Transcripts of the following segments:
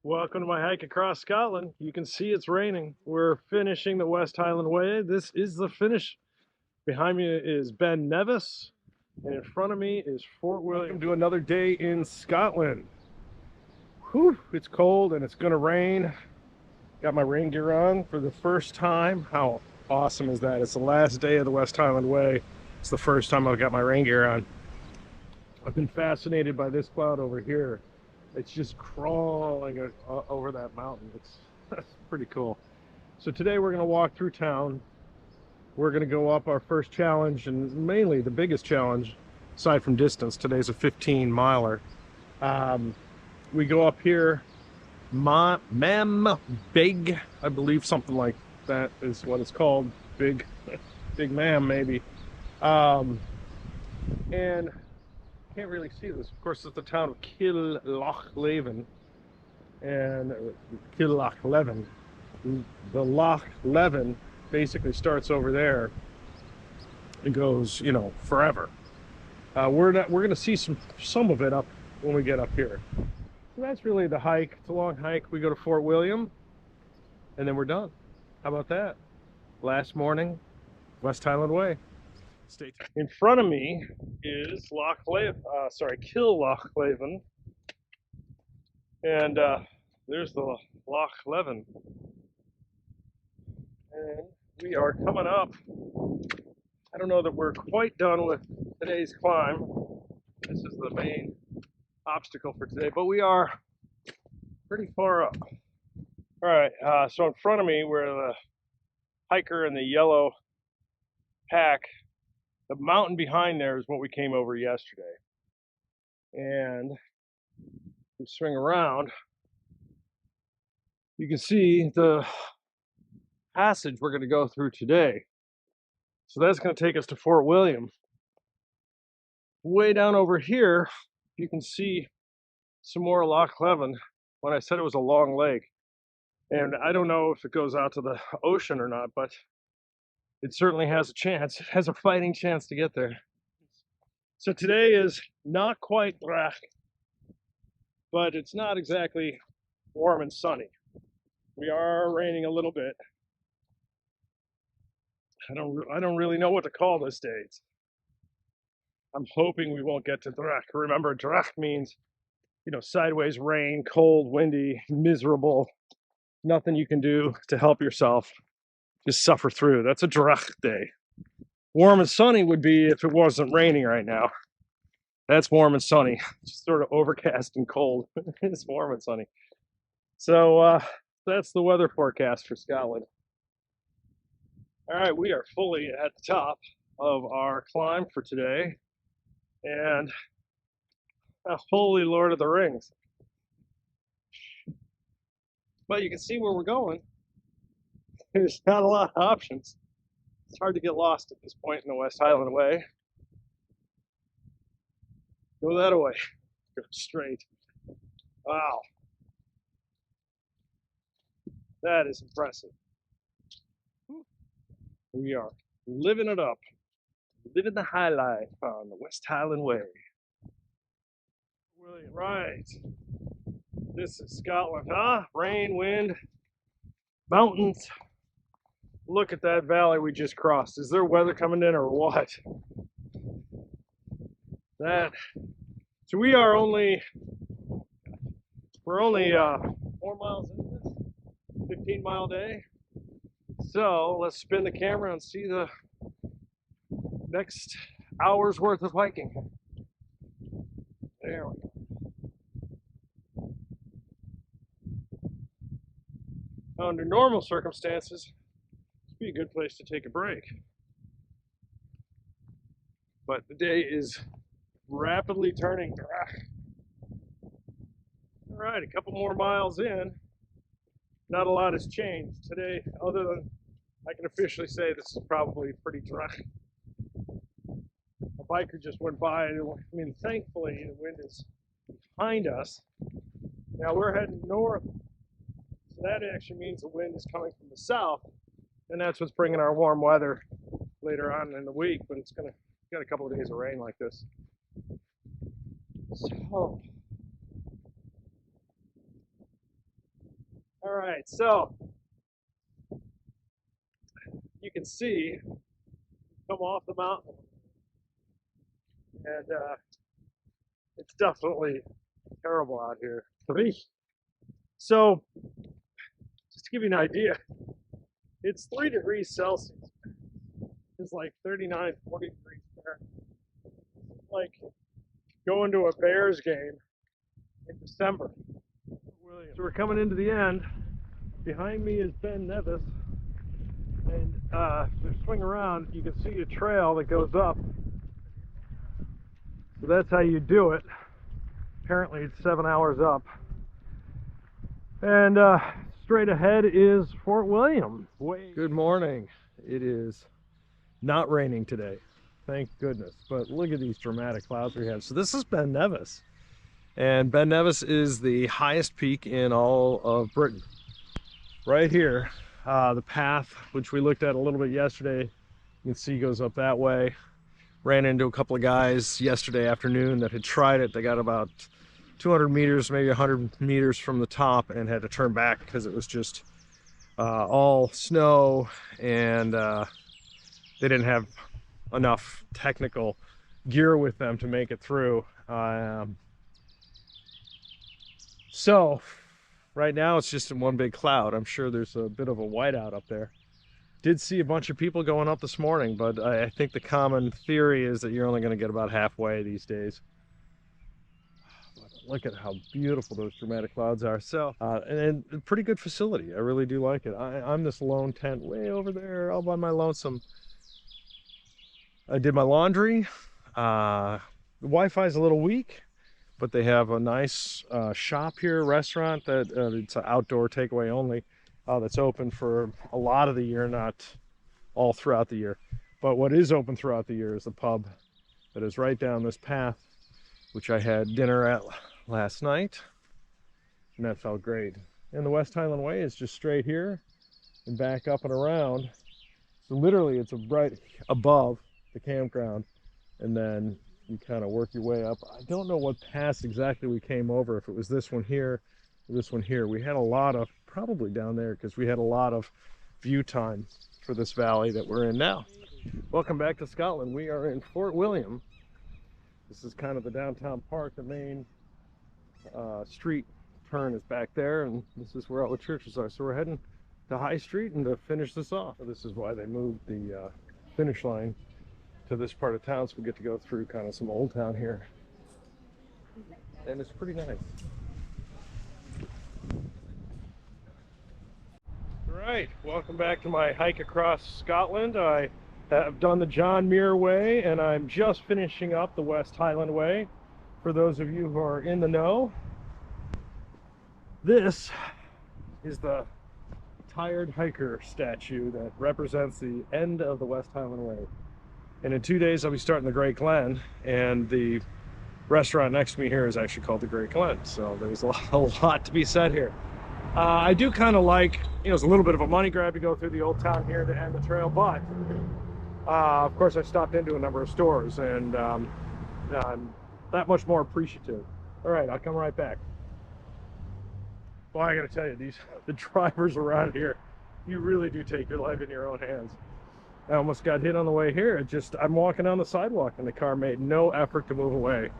Welcome to my hike across Scotland. You can see it's raining. We're finishing the West Highland Way. This is the finish. Behind me is Ben Nevis, and in front of me is Fort William. Welcome to another day in Scotland. Whew, it's cold and it's gonna rain. Got my rain gear on for the first time. How awesome is that? It's the last day of the West Highland Way. It's the first time I've got my rain gear on. I've been fascinated by this cloud over here. It's just crawling over that mountain. That's pretty cool. So today we're going to walk through town. We're going to go up our first challenge, and mainly the biggest challenge, aside from distance. Today's a 15-miler. We go up here, Mam Big, I believe something like that is what it's called. Big Mam, maybe. And can't really see this. Of course, it's the town of Loch and Loch. The Loch Leven basically starts over there and goes, forever. We're going to see some of it up when we get up here. So that's really the hike. It's a long hike. We go to Fort William, and then we're done. How about that? Last morning, West Highland Way. In front of me is Kill Loch Leven, and there's the Loch Leven, and we are coming up. I don't know that we're quite done with today's climb. This is the main obstacle for today, but we are pretty far up. All right, so in front of me, where the hiker in the yellow pack, the mountain behind there is what we came over yesterday. And we swing around, you can see the passage we're going to go through today. So that's going to take us to Fort William. Way down over here, you can see some more Loch Leven. When I said it was a long lake, and I don't know if it goes out to the ocean or not, but it certainly has a chance. It has a fighting chance to get there. So today is not quite Drach, but it's not exactly warm and sunny. We are raining a little bit. I don't really know what to call this day. I'm hoping we won't get to Drach. Remember, Drach means, sideways rain, cold, windy, miserable. Nothing you can do to help yourself. Just suffer through. That's a Drach day. Warm and sunny would be if it wasn't raining right now. That's warm and sunny. Just sort of overcast and cold. It's warm and sunny. So that's the weather forecast for Scotland. All right, we are fully at the top of our climb for today. And holy Lord of the Rings. But you can see where we're going. There's not a lot of options. It's hard to get lost at this point in the West Highland Way. Go that way. Go straight. Wow. That is impressive. We are living it up. Living the high life on the West Highland Way. Right. This is Scotland, huh? Rain, wind, mountains. Look at that valley we just crossed. Is there weather coming in or what? So we're only 4 miles into this 15-mile day. So let's spin the camera and see the next hour's worth of hiking. There we go. Now, under normal circumstances, this would be a good place to take a break. But the day is rapidly turning dry. All right, a couple more miles in. Not a lot has changed today, other than I can officially say this is probably pretty dry. A biker just went by. Thankfully, the wind is behind us. Now we're heading north, so that actually means the wind is coming from the south, and that's what's bringing our warm weather later on in the week. But it's got a couple of days of rain like this. So All right, so you can see come off the mountain, and it's definitely terrible out here. So, just to give you an idea, it's 3 degrees Celsius. It's like 39, 40 degrees Fahrenheit. Like going to a Bears game in December. So we're coming into the end. Behind me is Ben Nevis, and if you swing around, you can see a trail that goes up. So that's how you do it. Apparently it's 7 hours up. And straight ahead is Fort William. Good morning. It is not raining today, thank goodness. But look at these dramatic clouds we have. So this is Ben Nevis. And Ben Nevis is the highest peak in all of Britain. Right here, the path, which we looked at a little bit yesterday, you can see goes up that way. Ran into a couple of guys yesterday afternoon that had tried it. They got about 200 meters, maybe 100 meters from the top, and had to turn back because it was just all snow, and they didn't have enough technical gear with them to make it through. So right now it's just in one big cloud. I'm sure there's a bit of a whiteout up there. Did see a bunch of people going up this morning, but I think the common theory is that you're only going to get about halfway these days. Look at how beautiful those dramatic clouds are. So, and a pretty good facility. I really do like it. I'm this lone tent way over there all by my lonesome. I did my laundry. The Wi-Fi is a little weak, but they have a nice shop here, restaurant that it's an outdoor takeaway only. That's open for a lot of the year, not all throughout the year. But what is open throughout the year is the pub that is right down this path, which I had dinner at last night, and that felt great. And the West Highland Way is just straight here and back up and around. So literally it's right above the campground, and then you kind of work your way up. I don't know what pass exactly we came over, if it was this one here or this one here. We had a lot of, probably down there, because we had a lot of view time for this valley that we're in now. Welcome back to Scotland. We are in Fort William. This is kind of the downtown park. The main street turn is back there, and this is where all the churches are. So we're heading to High Street and to finish this off. This is why they moved the finish line to this part of town, so we get to go through kind of some old town here. And it's pretty nice. Right, welcome back to my hike across Scotland. I have done the John Muir Way, and I'm just finishing up the West Highland Way. For those of you who are in the know, this is the tired hiker statue that represents the end of the West Highland Way. And in 2 days I'll be starting the Great Glen, and the restaurant next to me here is actually called the Great Glen. So there's a lot to be said here. I do kind of like, it's a little bit of a money grab to go through the old town here to end the trail, but of course I stopped into a number of stores, and I'm that much more appreciative. All right, I'll come right back. Well, I gotta tell you, the drivers around here, you really do take your life in your own hands. I almost got hit on the way here. I'm walking on the sidewalk and the car made no effort to move away.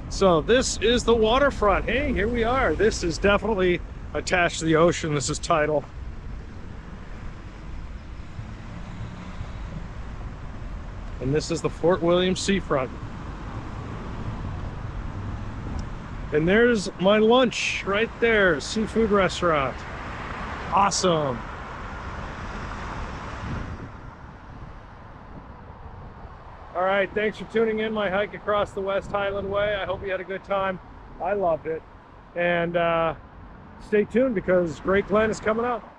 So this is the waterfront. Hey, here we are. This is definitely attached to the ocean. This is tidal. And this is the Fort William seafront. And there's my lunch right there, seafood restaurant. Awesome. All right, thanks for tuning in my hike across the West Highland Way. I hope you had a good time. I loved it. And stay tuned, because Great Glen is coming up.